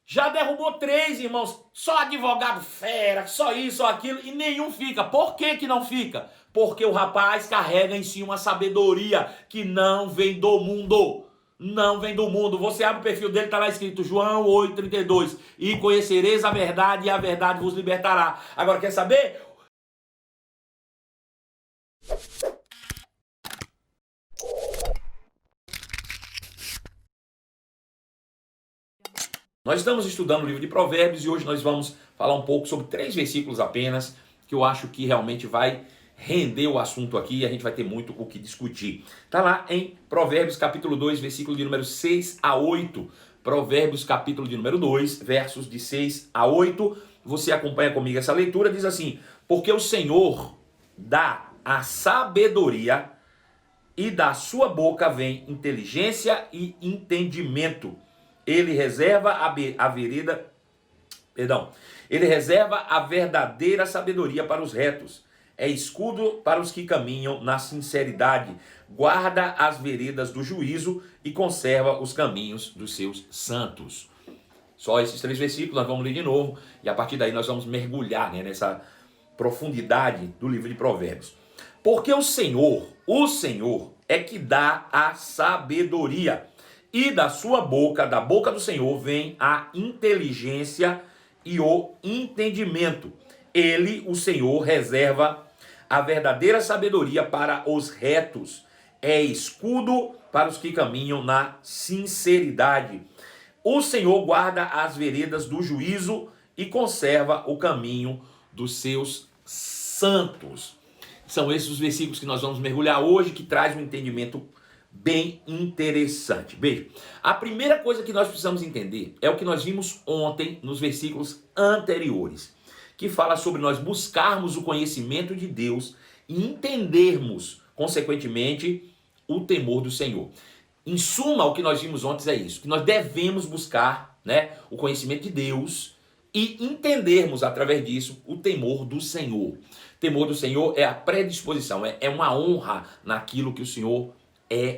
Já derrubou 3, irmãos, só advogado fera, só isso, só aquilo, e nenhum fica. Por que que não fica? Porque o rapaz carrega em si uma sabedoria que não vem do mundo. Não vem do mundo. Você abre o perfil dele, está lá escrito João 8,32. E conhecereis a verdade, e a verdade vos libertará. Agora, quer saber? Nós estamos estudando o livro de Provérbios e hoje nós vamos falar um pouco sobre 3 versículos apenas, que eu acho que realmente vai render o assunto aqui e a gente vai ter muito o que discutir. Está lá em Provérbios capítulo 2, versículo de número 6 a 8. Provérbios capítulo de número 2, versos de 6 a 8. Você acompanha comigo essa leitura, diz assim: porque o Senhor dá a sabedoria e da sua boca vem inteligência e entendimento. Ele reserva a vereda, perdão, ele reserva a verdadeira sabedoria para os retos. É escudo para os que caminham na sinceridade. Guarda as veredas do juízo e conserva os caminhos dos seus santos. Só esses 3 versículos, nós vamos ler de novo e a partir daí nós vamos mergulhar, nessa profundidade do livro de Provérbios. Porque o Senhor é que dá a sabedoria. E da sua boca, da boca do Senhor, vem a inteligência e o entendimento. Ele, o Senhor, reserva a verdadeira sabedoria para os retos. É escudo para os que caminham na sinceridade. O Senhor guarda as veredas do juízo e conserva o caminho dos seus santos. São esses os versículos que nós vamos mergulhar hoje, que traz um entendimento bem interessante. Veja, a primeira coisa que nós precisamos entender é o que nós vimos ontem nos versículos anteriores, que fala sobre nós buscarmos o conhecimento de Deus e entendermos, consequentemente, o temor do Senhor. Em suma, o que nós vimos ontem é isso, que nós devemos buscar, o conhecimento de Deus e entendermos através disso o temor do Senhor. O temor do Senhor é a predisposição, é uma honra naquilo que o Senhor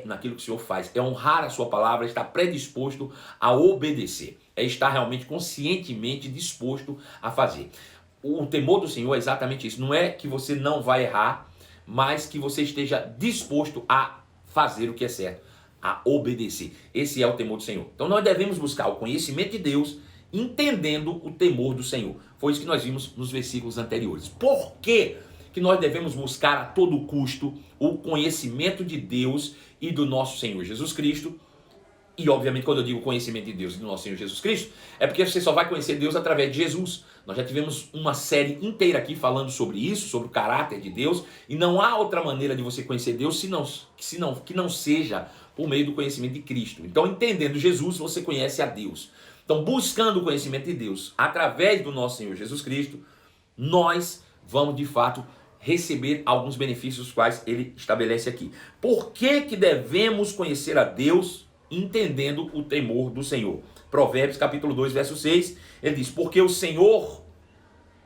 naquilo que o Senhor faz, é honrar a sua palavra, estar predisposto a obedecer, é estar realmente conscientemente disposto a fazer. O temor do Senhor é exatamente isso, não é que você não vai errar, mas que você esteja disposto a fazer o que é certo, a obedecer. Esse é o temor do Senhor. Então nós devemos buscar o conhecimento de Deus, entendendo o temor do Senhor. Foi isso que nós vimos nos versículos anteriores. Por quê que nós devemos buscar a todo custo o conhecimento de Deus e do nosso Senhor Jesus Cristo? E obviamente quando eu digo conhecimento de Deus e do nosso Senhor Jesus Cristo, é porque você só vai conhecer Deus através de Jesus. Nós já tivemos uma série inteira aqui falando sobre isso, sobre o caráter de Deus, e não há outra maneira de você conhecer Deus que não seja por meio do conhecimento de Cristo. Então, entendendo Jesus, você conhece a Deus. Então, buscando o conhecimento de Deus através do nosso Senhor Jesus Cristo, nós vamos de fato receber alguns benefícios os quais ele estabelece aqui. Por que que devemos conhecer a Deus entendendo o temor do Senhor? Provérbios capítulo 2, verso 6, ele diz: porque o Senhor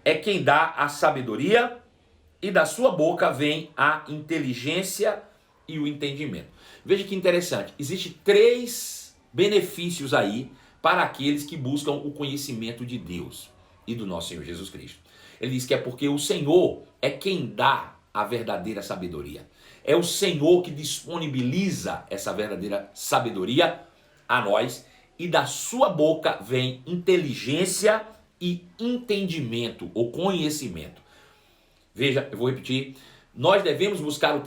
é quem dá a sabedoria e da sua boca vem a inteligência e o entendimento. Veja que interessante, existem 3 benefícios aí para aqueles que buscam o conhecimento de Deus e do nosso Senhor Jesus Cristo. Ele diz que é porque o Senhor é quem dá a verdadeira sabedoria. É o Senhor que disponibiliza essa verdadeira sabedoria a nós, e da sua boca vem inteligência e entendimento, ou conhecimento. Veja, eu vou repetir. Nós devemos buscar o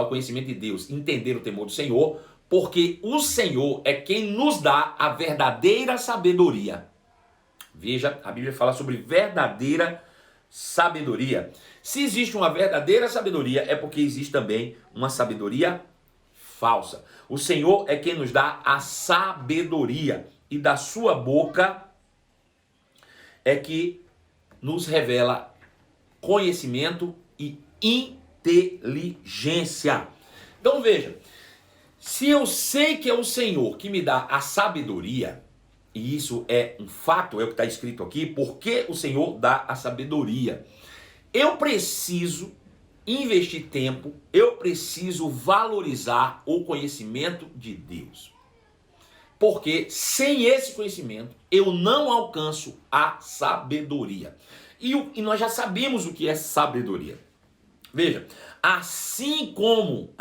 conhecimento de Deus, entender o temor do Senhor, porque o Senhor é quem nos dá a verdadeira sabedoria. Veja, a Bíblia fala sobre verdadeira sabedoria. Se existe uma verdadeira sabedoria, é porque existe também uma sabedoria falsa. O Senhor é quem nos dá a sabedoria, e da sua boca é que nos revela conhecimento e inteligência. Então veja, se eu sei que é o Senhor que me dá a sabedoria, e isso é um fato, é o que está escrito aqui, porque o Senhor dá a sabedoria, eu preciso investir tempo, eu preciso valorizar o conhecimento de Deus. porque sem esse conhecimento eu não alcanço a sabedoria. E nós já sabemos o que é sabedoria. Veja, assim como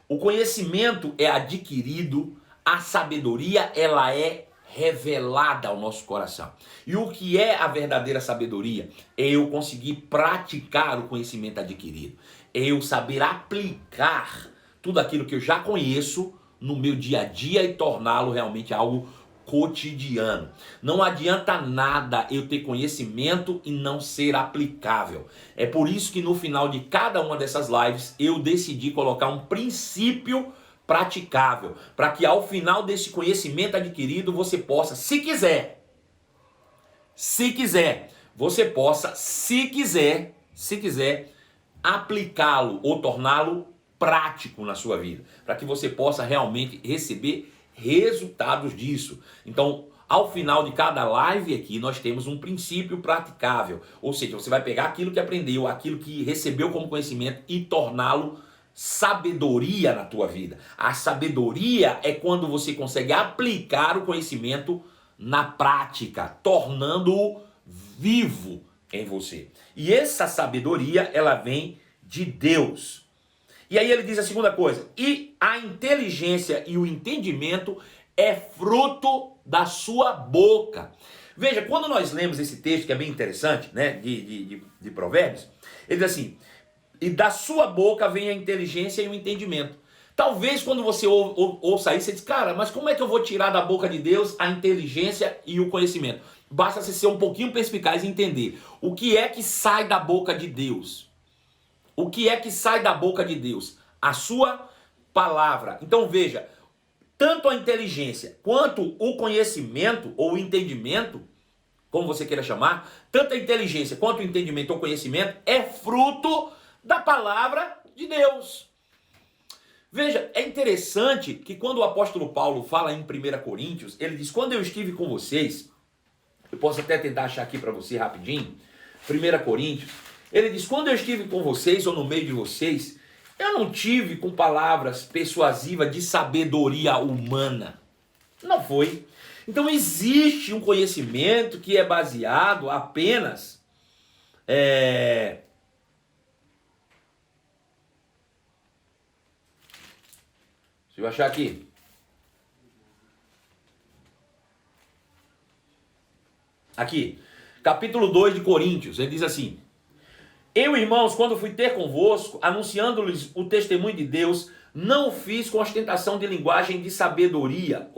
o conhecimento é adquirido, a sabedoria ela é revelada ao nosso coração. E o que é a verdadeira sabedoria? É eu conseguir praticar o conhecimento adquirido. É eu saber aplicar tudo aquilo que eu já conheço no meu dia a dia e torná-lo realmente algo cotidiano. Não adianta nada eu ter conhecimento e não ser aplicável. É por isso que no final de cada uma dessas lives eu decidi colocar um princípio praticável, para que ao final desse conhecimento adquirido você possa, se quiser, você possa, se quiser, aplicá-lo ou torná-lo prático na sua vida, para que você possa realmente receber resultados disso. Então, ao final de cada live aqui, nós temos um princípio praticável, ou seja, você vai pegar aquilo que aprendeu, aquilo que recebeu como conhecimento e torná-lo sabedoria na tua vida. A sabedoria é quando você consegue aplicar o conhecimento na prática, tornando-o vivo em você. E essa sabedoria, ela vem de Deus. E aí ele diz a segunda coisa: e a inteligência e o entendimento é fruto da sua boca. Veja, quando nós lemos esse texto, que é bem interessante, né, de Provérbios, ele diz assim: e da sua boca vem a inteligência e o entendimento. Talvez quando você ouça isso, você diz: cara, mas como é que eu vou tirar da boca de Deus a inteligência e o conhecimento? Basta você ser um pouquinho perspicaz e entender o que é que sai da boca de Deus. O que é que sai da boca de Deus? A sua palavra. Então veja, tanto a inteligência quanto o conhecimento ou o entendimento, como você queira chamar, tanto a inteligência quanto o entendimento ou conhecimento é fruto da palavra de Deus. Veja, é interessante que quando o apóstolo Paulo fala em 1 Coríntios, ele diz: quando eu estive com vocês, eu posso até tentar achar aqui para você rapidinho, 1 Coríntios, ele diz: quando eu estive com vocês ou no meio de vocês, eu não tive com palavras persuasivas de sabedoria humana. Não foi. Então existe um conhecimento que é baseado apenas deixa eu achar aqui. Aqui, capítulo 2 de Coríntios, ele diz assim: eu, irmãos, quando fui ter convosco, anunciando-lhes o testemunho de Deus, não o fiz com ostentação de linguagem de sabedoria,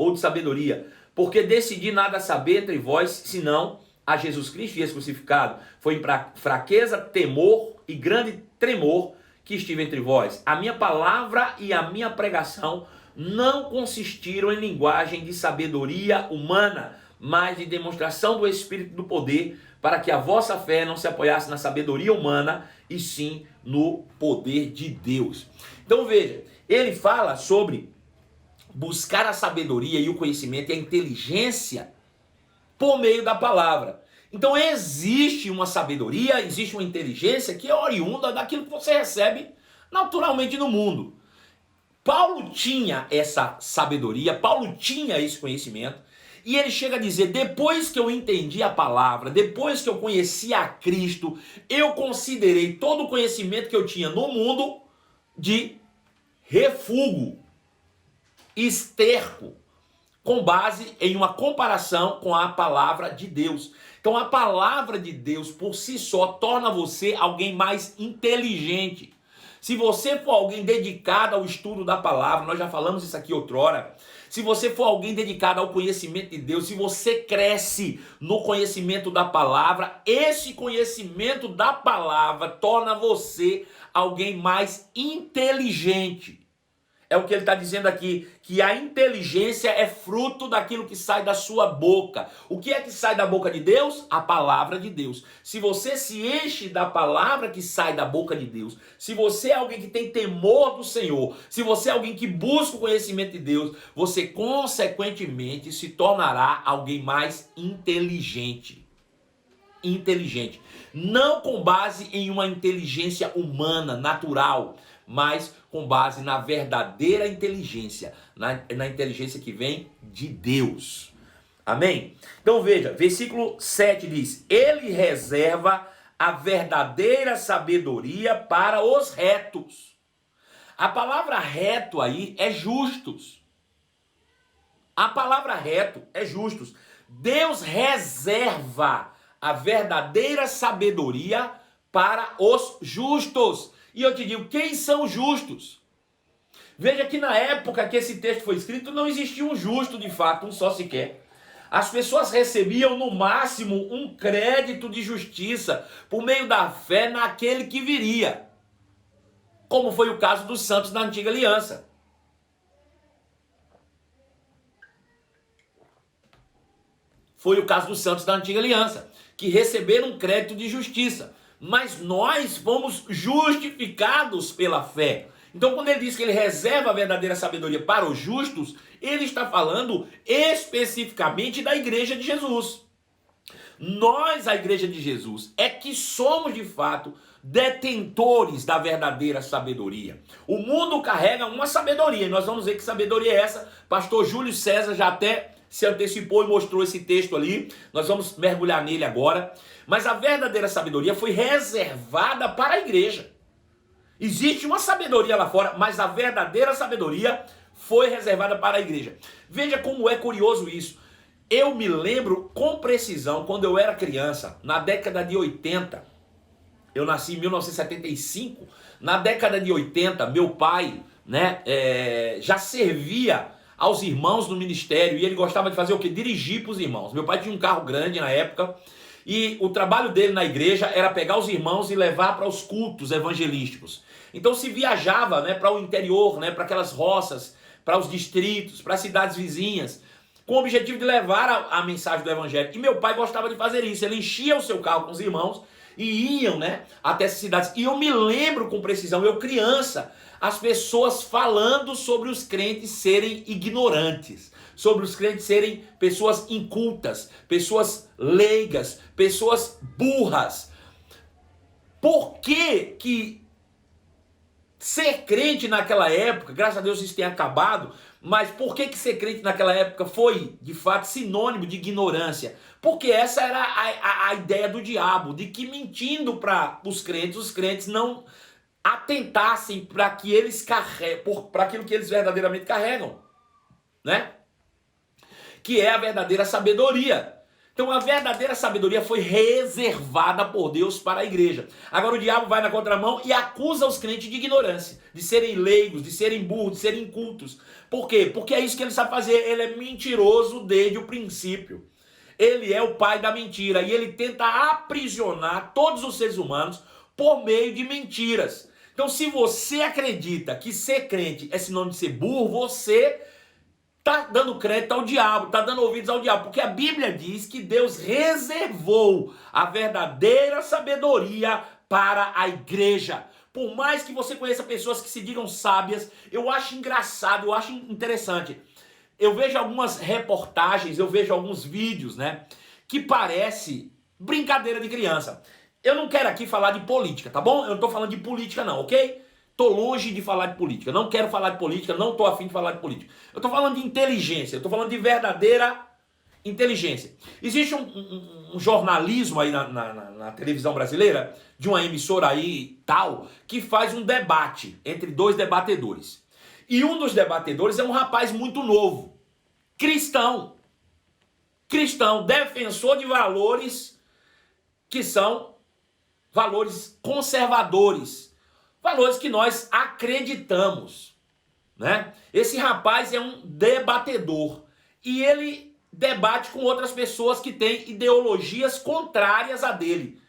porque decidi nada saber entre vós, senão a Jesus Cristo e esse crucificado. Foi em fraqueza, temor e grande tremor que estive entre vós. A minha palavra e a minha pregação não consistiram em linguagem de sabedoria humana, mas de demonstração do Espírito do poder, para que a vossa fé não se apoiasse na sabedoria humana, e sim no poder de Deus. Então veja, ele fala sobre buscar a sabedoria e o conhecimento e a inteligência por meio da palavra. Então existe uma sabedoria, existe uma inteligência que é oriunda daquilo que você recebe naturalmente no mundo. Paulo tinha essa sabedoria, Paulo tinha esse conhecimento, e ele chega a dizer: depois que eu entendi a palavra, depois que eu conheci a Cristo, eu considerei todo o conhecimento que eu tinha no mundo de refúgio, esterco, com base em uma comparação com a palavra de Deus. Então a palavra de Deus por si só torna você alguém mais inteligente. Se você for alguém dedicado ao estudo da palavra, nós já falamos isso aqui outrora, se você for alguém dedicado ao conhecimento de Deus, se você cresce no conhecimento da palavra, esse conhecimento da palavra torna você alguém mais inteligente. É o que ele está dizendo aqui, que a inteligência é fruto daquilo que sai da sua boca. O que é que sai da boca de Deus? A palavra de Deus. Se você se enche da palavra que sai da boca de Deus, se você é alguém que tem temor do Senhor, se você é alguém que busca o conhecimento de Deus, você consequentemente se tornará alguém mais inteligente. Inteligente. Não com base em uma inteligência humana, natural, mas com base na verdadeira inteligência, na inteligência que vem de Deus. Amém? Então veja, versículo 7 diz: ele reserva a verdadeira sabedoria para os retos. A palavra reto aí é justos. A palavra reto é justos. Deus reserva a verdadeira sabedoria para os justos. E eu te digo, quem são os justos? Veja que na época que esse texto foi escrito, não existia um justo de fato, um só sequer. As pessoas recebiam no máximo um crédito de justiça por meio da fé naquele que viria, como foi o caso dos santos da antiga aliança. Foi o caso dos santos da antiga aliança, que receberam um crédito de justiça. Mas nós fomos justificados pela fé. Então, quando ele diz que ele reserva a verdadeira sabedoria para os justos, ele está falando especificamente da igreja de Jesus. Nós, a igreja de Jesus, é que somos de fato detentores da verdadeira sabedoria. O mundo carrega uma sabedoria, e nós vamos ver que sabedoria é essa. Pastor Júlio César já até se antecipou e mostrou esse texto ali. Nós vamos mergulhar nele agora. Mas a verdadeira sabedoria foi reservada para a igreja. Existe uma sabedoria lá fora, mas a verdadeira sabedoria foi reservada para a igreja. Veja como é curioso isso. Eu me lembro com precisão, quando eu era criança, na década de 80, eu nasci em 1975, na década de 80, meu pai, já servia aos irmãos no ministério, e ele gostava de fazer o quê? Dirigir para os irmãos. Meu pai tinha um carro grande na época, e o trabalho dele na igreja era pegar os irmãos e levar para os cultos evangelísticos. Então se viajava, para o interior, para aquelas roças, para os distritos, para as cidades vizinhas, com o objetivo de levar a mensagem do evangelho. E meu pai gostava de fazer isso. Ele enchia o seu carro com os irmãos e iam, até essas cidades. E eu me lembro com precisão, eu criança, as pessoas falando sobre os crentes serem ignorantes, sobre os crentes serem pessoas incultas, pessoas leigas, pessoas burras. Por que ser crente naquela época, graças a Deus isso tem acabado, mas por que ser crente naquela época foi, de fato, sinônimo de ignorância? Porque essa era a ideia do diabo, de que mentindo para os crentes não atentassem para que eles para aquilo que eles verdadeiramente carregam, que é a verdadeira sabedoria. Então a verdadeira sabedoria foi reservada por Deus para a igreja. Agora o diabo vai na contramão e acusa os crentes de ignorância, de serem leigos, de serem burros, de serem incultos. Por quê? Porque é isso que ele sabe fazer. Ele é mentiroso desde o princípio. Ele é o pai da mentira e ele tenta aprisionar todos os seres humanos por meio de mentiras. Então se você acredita que ser crente é sinônimo de ser burro, você está dando crédito ao diabo, está dando ouvidos ao diabo, porque a Bíblia diz que Deus reservou a verdadeira sabedoria para a igreja. Por mais que você conheça pessoas que se digam sábias, eu acho engraçado, eu acho interessante. Eu vejo algumas reportagens, eu vejo alguns vídeos, que parece brincadeira de criança. Eu não quero aqui falar de política, tá bom? Eu não estou falando de política não, ok? Estou longe de falar de política, não quero falar de política, não estou afim de falar de política. Eu estou falando de inteligência, eu estou falando de verdadeira inteligência. Existe um jornalismo aí na televisão brasileira, de uma emissora aí tal, que faz um debate entre dois debatedores. E um dos debatedores é um rapaz muito novo, cristão, defensor de valores que são valores conservadores, valores que nós acreditamos, Esse rapaz é um debatedor e ele debate com outras pessoas que têm ideologias contrárias a dele,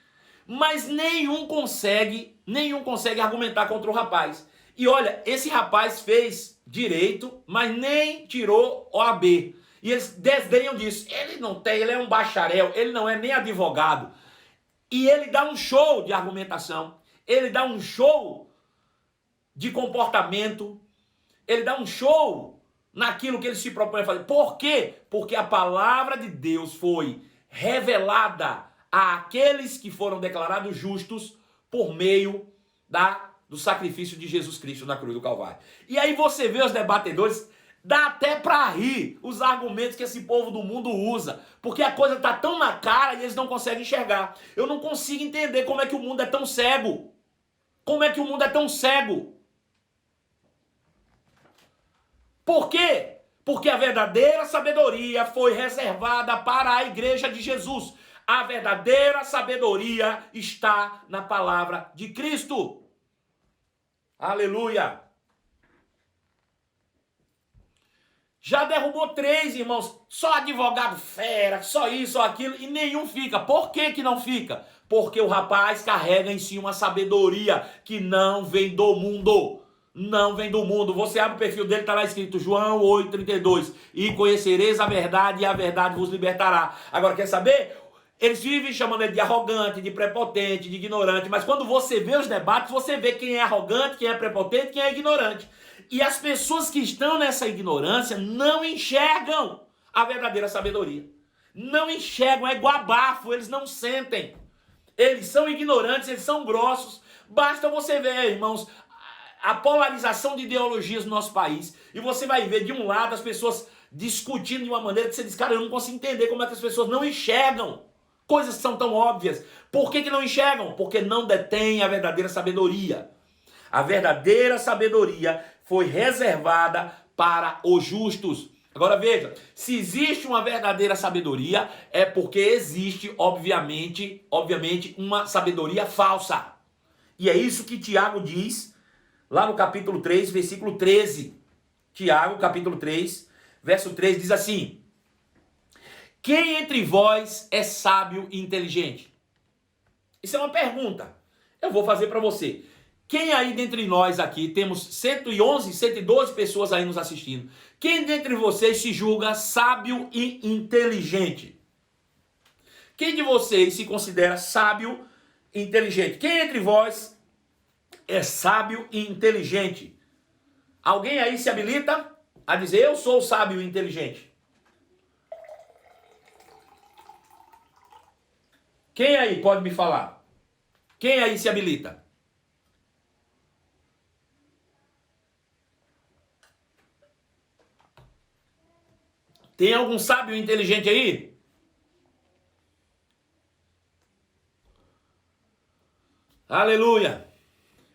mas nenhum consegue argumentar contra o rapaz. E olha, esse rapaz fez direito, mas nem tirou OAB. E eles desdenham disso. Ele é um bacharel, ele não é nem advogado. E ele dá um show de argumentação, ele dá um show de comportamento, ele dá um show naquilo que ele se propõe a fazer. Por quê? Porque a palavra de Deus foi revelada àqueles que foram declarados justos por meio da do sacrifício de Jesus Cristo na cruz do Calvário. E aí você vê os debatedores, dá até para rir os argumentos que esse povo do mundo usa, porque a coisa está tão na cara e eles não conseguem enxergar. Eu não consigo entender como é que o mundo é tão cego. Como é que o mundo é tão cego? Por quê? Porque a verdadeira sabedoria foi reservada para a igreja de Jesus. A verdadeira sabedoria está na palavra de Cristo. Aleluia! Já derrubou 3, irmãos, só advogado fera, só isso, só aquilo, e nenhum fica. Por que que não fica? Porque o rapaz carrega em si uma sabedoria que não vem do mundo. Não vem do mundo. Você abre o perfil dele, está lá escrito João 8,32. E conhecereis a verdade e a verdade vos libertará. Agora, quer saber? Eles vivem chamando ele de arrogante, de prepotente, de ignorante. Mas quando você vê os debates, você vê quem é arrogante, quem é prepotente, quem é ignorante. E as pessoas que estão nessa ignorância não enxergam a verdadeira sabedoria. Não enxergam, é igual abafo, eles não sentem. Eles são ignorantes, eles são grossos. Basta você ver, irmãos, a polarização de ideologias no nosso país. E você vai ver de um lado as pessoas discutindo de uma maneira que você diz, cara, eu não consigo entender como é que as pessoas não enxergam coisas que são tão óbvias. Por que não enxergam? Porque não detêm a verdadeira sabedoria. A verdadeira sabedoria foi reservada para os justos. Agora veja, se existe uma verdadeira sabedoria, é porque existe, obviamente, uma sabedoria falsa. E é isso que Tiago diz lá no capítulo 3, versículo 13. Tiago, capítulo 3, verso 13, diz assim: quem entre vós é sábio e inteligente? Isso é uma pergunta. Eu vou fazer para você. Quem aí dentre nós aqui, temos 111, 112 pessoas aí nos assistindo. Quem dentre vocês se julga sábio e inteligente? Quem de vocês se considera sábio e inteligente? Quem entre vós é sábio e inteligente? Alguém aí se habilita a dizer, eu sou sábio e inteligente? Quem aí pode me falar? Quem aí se habilita? Tem algum sábio inteligente aí? Aleluia!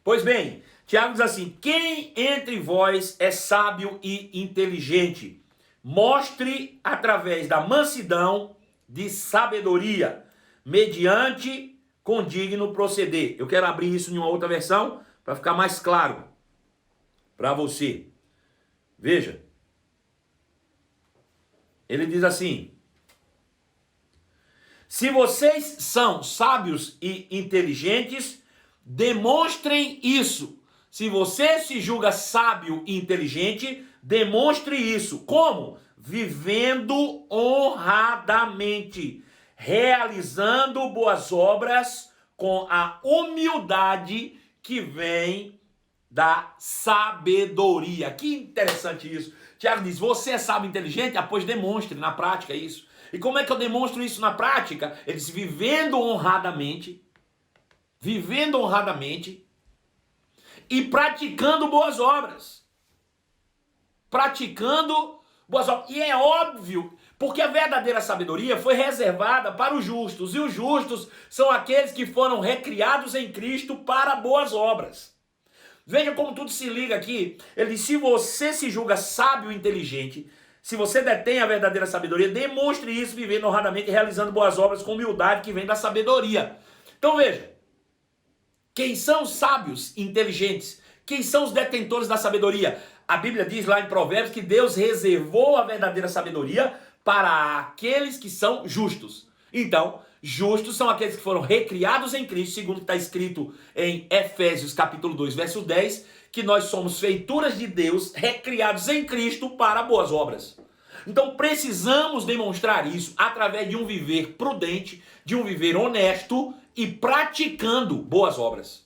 Pois bem, Tiago diz assim, quem entre vós é sábio e inteligente? Mostre através da mansidão de sabedoria, mediante condigno proceder. Eu quero abrir isso em uma outra versão para ficar mais claro para você. Veja. Ele diz assim, se vocês são sábios e inteligentes, demonstrem isso. Se você se julga sábio e inteligente, demonstre isso. Como? Vivendo honradamente, realizando boas obras com a humildade que vem da sabedoria. Que interessante isso. Tiago diz, você é sábio e inteligente? Pois demonstre na prática isso. E como é que eu demonstro isso na prática? Ele diz, vivendo honradamente e praticando boas obras. Praticando boas obras. E é óbvio, porque a verdadeira sabedoria foi reservada para os justos. E os justos são aqueles que foram recriados em Cristo para boas obras. Veja como tudo se liga aqui. Ele diz, se você se julga sábio e inteligente, se você detém a verdadeira sabedoria, demonstre isso vivendo honradamente e realizando boas obras com humildade que vem da sabedoria. Então veja, quem são os sábios e inteligentes? Quem são os detentores da sabedoria? A Bíblia diz lá em Provérbios que Deus reservou a verdadeira sabedoria para aqueles que são justos. Então, justos são aqueles que foram recriados em Cristo, segundo está escrito em Efésios capítulo 2, verso 10, que nós somos feituras de Deus, recriados em Cristo para boas obras. Então precisamos demonstrar isso através de um viver prudente, de um viver honesto e praticando boas obras.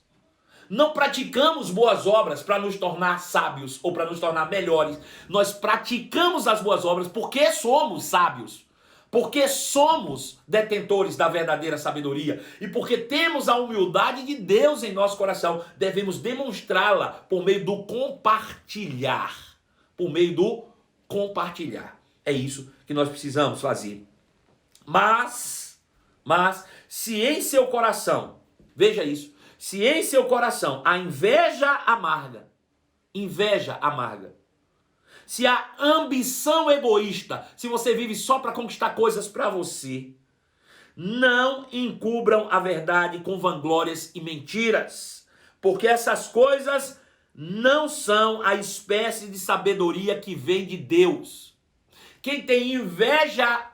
Não praticamos boas obras para nos tornar sábios ou para nos tornar melhores. Nós praticamos as boas obras porque somos sábios. Porque somos detentores da verdadeira sabedoria e porque temos a humildade de Deus em nosso coração, devemos demonstrá-la por meio do compartilhar. Por meio do compartilhar. É isso que nós precisamos fazer. Mas, se em seu coração, veja isso, se em seu coração a inveja amarga, se a ambição egoísta, se você vive só para conquistar coisas para você, não encubram a verdade com vanglórias e mentiras, porque essas coisas não são a espécie de sabedoria que vem de Deus. Quem tem inveja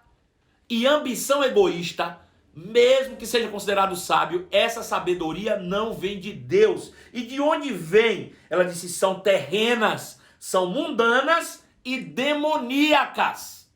e ambição egoísta, mesmo que seja considerado sábio, essa sabedoria não vem de Deus. E de onde vem? Ela disse, são terrenas, são mundanas e demoníacas.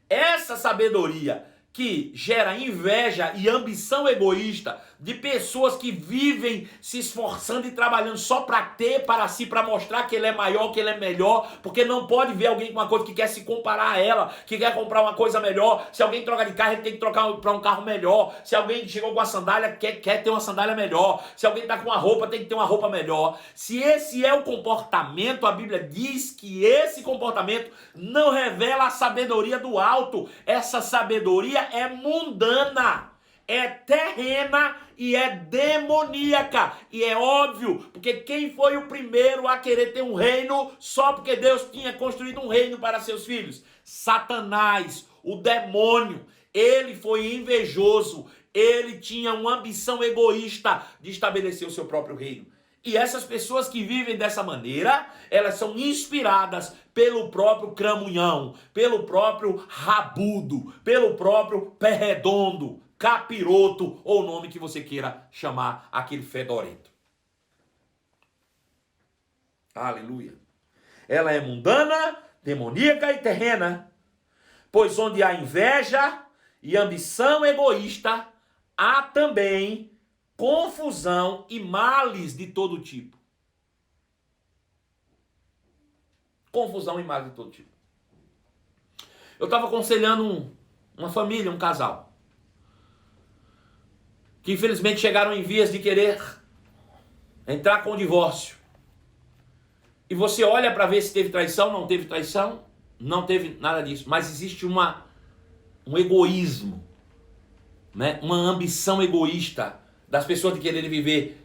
Essa sabedoria que gera inveja e ambição egoísta de pessoas que vivem se esforçando e trabalhando só para ter para si, para mostrar que ele é maior, que ele é melhor, porque não pode ver alguém com uma coisa que quer se comparar a ela, que quer comprar uma coisa melhor. Se alguém troca de carro, ele tem que trocar para um carro melhor. Se alguém chegou com uma sandália, quer ter uma sandália melhor. Se alguém está com uma roupa, tem que ter uma roupa melhor. Se esse é o comportamento, a Bíblia diz que esse comportamento não revela a sabedoria do alto. Essa sabedoria é mundana, é terrena e é demoníaca. E é óbvio, porque quem foi o primeiro a querer ter um reino só porque Deus tinha construído um reino para seus filhos? Satanás, o demônio. Ele foi invejoso, ele tinha uma ambição egoísta de estabelecer o seu próprio reino. E essas pessoas que vivem dessa maneira, elas são inspiradas pelo próprio cramunhão, pelo próprio rabudo, pelo próprio pé redondo, capiroto, ou o nome que você queira chamar aquele fedorento. Aleluia. Ela é mundana, demoníaca e terrena, pois onde há inveja e ambição egoísta, há também confusão e males de todo tipo. Confusão e males de todo tipo. Eu estava aconselhando uma família, um casal, que infelizmente chegaram em vias de querer entrar com o divórcio. E você olha para ver se teve traição, não teve nada disso. Mas existe um egoísmo, né? Uma ambição egoísta das pessoas de quererem viver,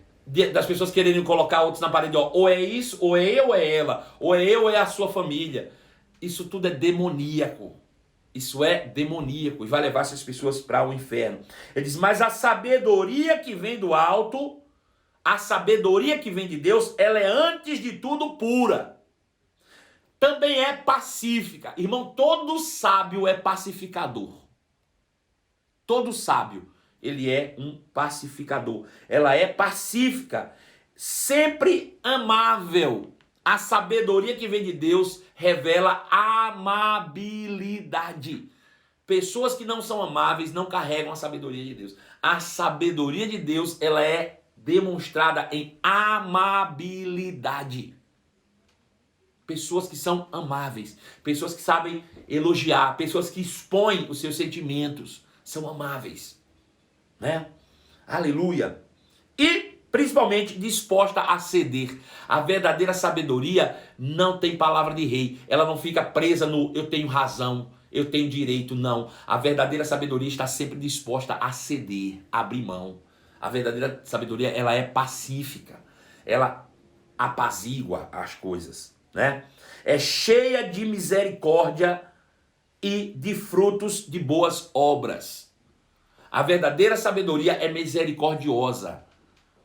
das pessoas quererem colocar outros na parede, ó, ou é isso, ou é eu, ou é ela, ou é eu, ou é a sua família. Isso tudo é demoníaco. Isso é demoníaco e vai levar essas pessoas para o inferno. Ele diz, mas a sabedoria que vem do alto, a sabedoria que vem de Deus, ela é antes de tudo pura. Também é pacífica. Irmão, todo sábio é pacificador. Todo sábio, ele é um pacificador. Ela é pacífica, sempre amável. A sabedoria que vem de Deus revela amabilidade. Pessoas que não são amáveis não carregam a sabedoria de Deus. A sabedoria de Deus, ela é demonstrada em amabilidade. Pessoas que são amáveis, pessoas que sabem elogiar, pessoas que expõem os seus sentimentos, são amáveis, né? Aleluia. E principalmente disposta a ceder. A verdadeira sabedoria não tem palavra de rei. Ela não fica presa no eu tenho razão, eu tenho direito, não. A verdadeira sabedoria está sempre disposta a ceder, a abrir mão. A verdadeira sabedoria, ela é pacífica. Ela apazigua as coisas, né? É cheia de misericórdia e de frutos de boas obras. A verdadeira sabedoria é misericordiosa.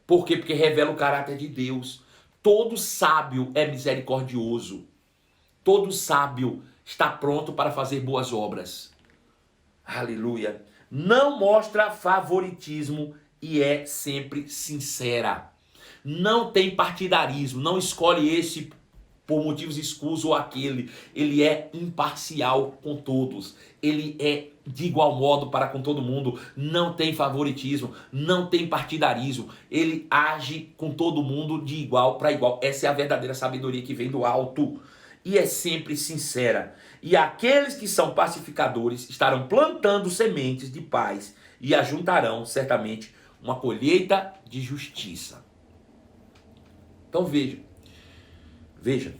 Por quê? Porque revela o caráter de Deus. Todo sábio é misericordioso. Todo sábio está pronto para fazer boas obras. Aleluia. Não mostra favoritismo e é sempre sincera. Não tem partidarismo, não escolhe esse por motivos escusos ou aquele. Ele é imparcial com todos. Ele é de igual modo para com todo mundo. Não tem favoritismo, não tem partidarismo. Ele age com todo mundo de igual para igual. Essa é a verdadeira sabedoria que vem do alto. E é sempre sincera. E aqueles que são pacificadores estarão plantando sementes de paz e ajuntarão certamente uma colheita de justiça. Então veja,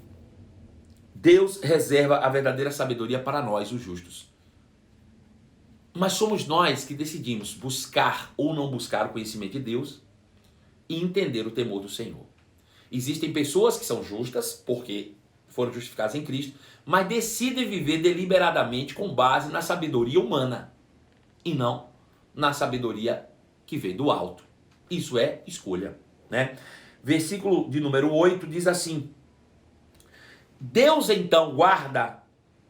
Deus reserva a verdadeira sabedoria para nós, os justos. Mas somos nós que decidimos buscar ou não buscar o conhecimento de Deus e entender o temor do Senhor. Existem pessoas que são justas, porque foram justificadas em Cristo, mas decidem viver deliberadamente com base na sabedoria humana e não na sabedoria que vem do alto. Isso é escolha, né? Versículo de número 8 diz assim: Deus então guarda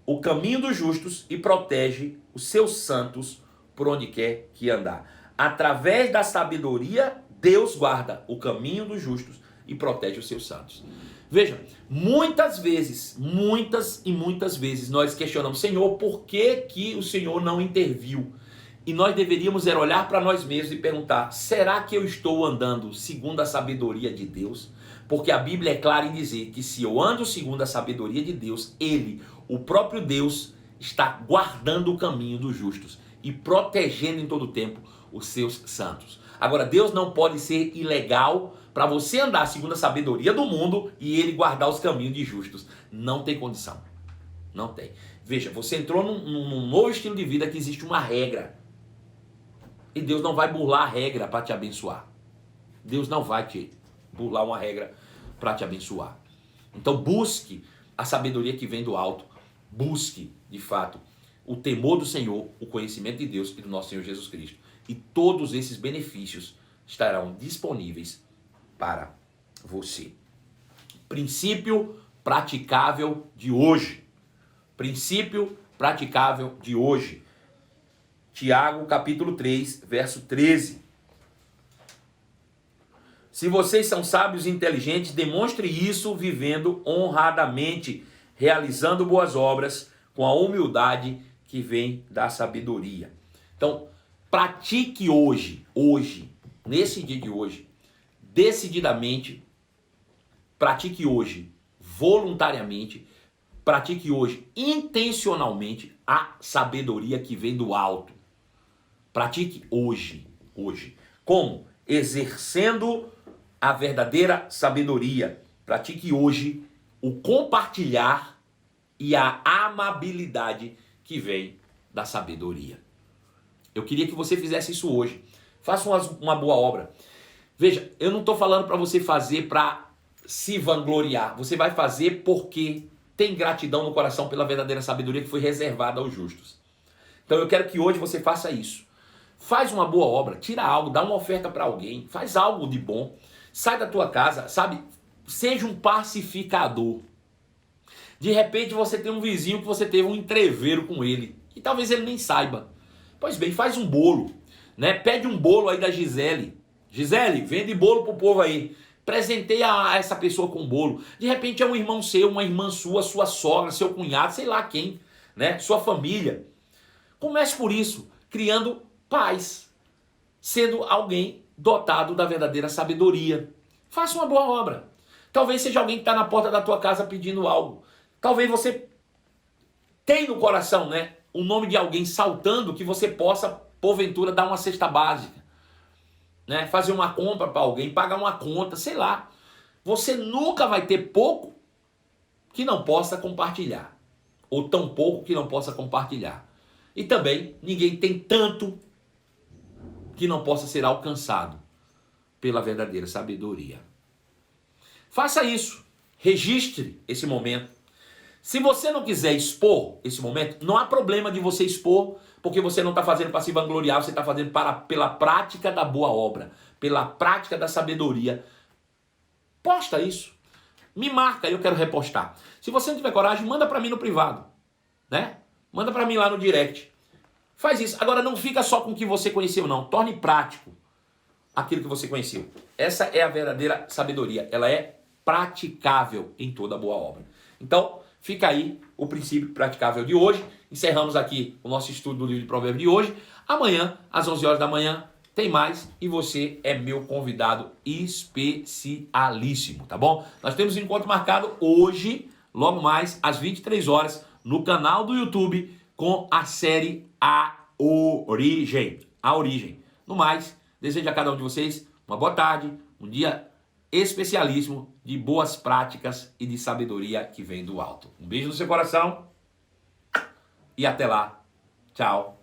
o caminho dos justos e protege os seus santos por onde quer que andar. Através da sabedoria, Deus guarda o caminho dos justos e protege os seus santos. Veja, muitas vezes nós questionamos: Senhor, por que que o Senhor não interviu? E nós deveríamos olhar para nós mesmos e perguntar: será que eu estou andando segundo a sabedoria de Deus? Porque a Bíblia é clara em dizer que se eu ando segundo a sabedoria de Deus, Ele, o próprio Deus, está guardando o caminho dos justos e protegendo em todo o tempo os seus santos. Agora, Deus não pode ser ilegal para você andar segundo a sabedoria do mundo e Ele guardar os caminhos de justos. Não tem condição. Não tem. Veja, você entrou num novo estilo de vida que existe uma regra. E Deus não vai burlar a regra para te abençoar. Deus não vai te burlar uma regra para te abençoar. Então busque a sabedoria que vem do alto. Busque, de fato, o temor do Senhor, o conhecimento de Deus e do nosso Senhor Jesus Cristo. E todos esses benefícios estarão disponíveis para você. Princípio praticável de hoje. Princípio praticável de hoje. Tiago, capítulo 3, verso 13. Se vocês são sábios e inteligentes, demonstre isso vivendo honradamente, realizando boas obras com a humildade que vem da sabedoria. Então, pratique hoje, nesse dia de hoje, decididamente, pratique hoje, voluntariamente, pratique hoje, intencionalmente, a sabedoria que vem do alto. Pratique hoje. Como? Exercendo a verdadeira sabedoria. Pratique hoje o compartilhar e a amabilidade que vem da sabedoria. Eu queria que você fizesse isso hoje. Faça uma boa obra. Veja, eu não estou falando para você fazer para se vangloriar. Você vai fazer porque tem gratidão no coração pela verdadeira sabedoria que foi reservada aos justos. Então eu quero que hoje você faça isso. Faz uma boa obra, tira algo, dá uma oferta para alguém, faz algo de bom, sai da tua casa, sabe? Seja um pacificador. De repente você tem um vizinho que você teve um entreveiro com ele, e talvez ele nem saiba. Pois bem, faz um bolo, né? Pede um bolo aí da Gisele. Gisele, vende bolo pro povo aí. Presenteia essa pessoa com bolo. De repente é um irmão seu, uma irmã sua, sua sogra, seu cunhado, sei lá quem, né? Sua família. Comece por isso, criando paz, sendo alguém dotado da verdadeira sabedoria. Faça uma boa obra. Talvez seja alguém que está na porta da tua casa pedindo algo. Talvez você tenha no coração, né, o nome de alguém saltando que você possa, porventura, dar uma cesta básica, né, fazer uma compra para alguém, pagar uma conta, sei lá. Você nunca vai ter pouco que não possa compartilhar, ou tão pouco que não possa compartilhar. E também ninguém tem tanto que não possa ser alcançado pela verdadeira sabedoria. Faça isso. Registre esse momento. Se você não quiser expor esse momento, não há problema de você expor, porque você não está fazendo para se vangloriar, você está fazendo pela prática da boa obra, pela prática da sabedoria. Posta isso. Me marca, eu quero repostar. Se você não tiver coragem, manda para mim no privado, né? Manda para mim lá no direct. Faz isso. Agora não fica só com o que você conheceu, não. Torne prático aquilo que você conheceu. Essa é a verdadeira sabedoria. Ela é praticável em toda boa obra. Então, fica aí o princípio praticável de hoje. Encerramos aqui o nosso estudo do livro de Provérbios de hoje. Amanhã, às 11 horas da manhã, tem mais. E você é meu convidado especialíssimo, tá bom? Nós temos um encontro marcado hoje, logo mais, às 23 horas, no canal do YouTube com a série A Origem. A Origem. No mais, desejo a cada um de vocês uma boa tarde, um dia especialíssimo de boas práticas e de sabedoria que vem do alto. Um beijo no seu coração e até lá. Tchau.